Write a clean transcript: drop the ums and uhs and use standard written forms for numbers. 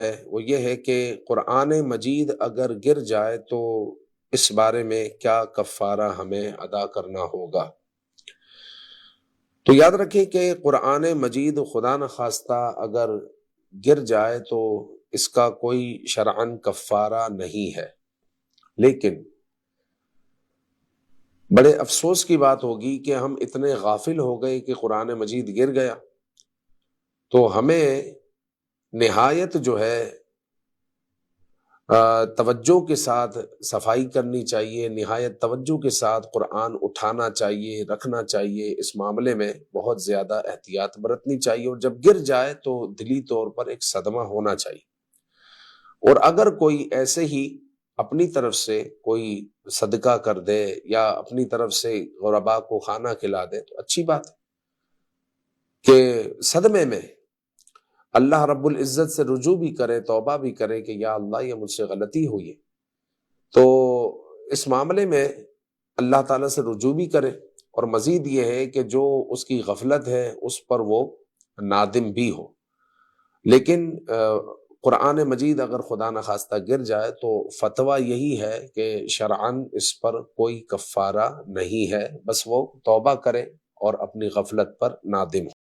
ہے وہ یہ ہے کہ قرآن مجید اگر گر جائے تو اس بارے میں کیا کفارہ ہمیں ادا کرنا ہوگا۔ تو یاد رکھیں کہ قرآن مجید خدا نخواستہ اگر گر جائے تو اس کا کوئی شرعاً کفارہ نہیں ہے، لیکن بڑے افسوس کی بات ہوگی کہ ہم اتنے غافل ہو گئے کہ قرآن مجید گر گیا تو ہمیں نہایت جو ہے توجہ کے ساتھ صفائی کرنی چاہیے، نہایت توجہ کے ساتھ قرآن اٹھانا چاہیے، رکھنا چاہیے، اس معاملے میں بہت زیادہ احتیاط برتنی چاہیے، اور جب گر جائے تو دلی طور پر ایک صدمہ ہونا چاہیے۔ اور اگر کوئی ایسے ہی اپنی طرف سے کوئی صدقہ کر دے یا اپنی طرف سے غرباء کو کھانا کھلا دے تو اچھی بات ہے، کہ صدمے میں اللہ رب العزت سے رجوع بھی کرے، توبہ بھی کرے کہ یا اللہ یہ مجھ سے غلطی ہوئی ہے، تو اس معاملے میں اللہ تعالیٰ سے رجوع بھی کرے، اور مزید یہ ہے کہ جو اس کی غفلت ہے اس پر وہ نادم بھی ہو۔ لیکن قرآن مجید اگر خدا نخواستہ گر جائے تو فتویٰ یہی ہے کہ شرعاً اس پر کوئی کفارہ نہیں ہے، بس وہ توبہ کرے اور اپنی غفلت پر نادم ہو۔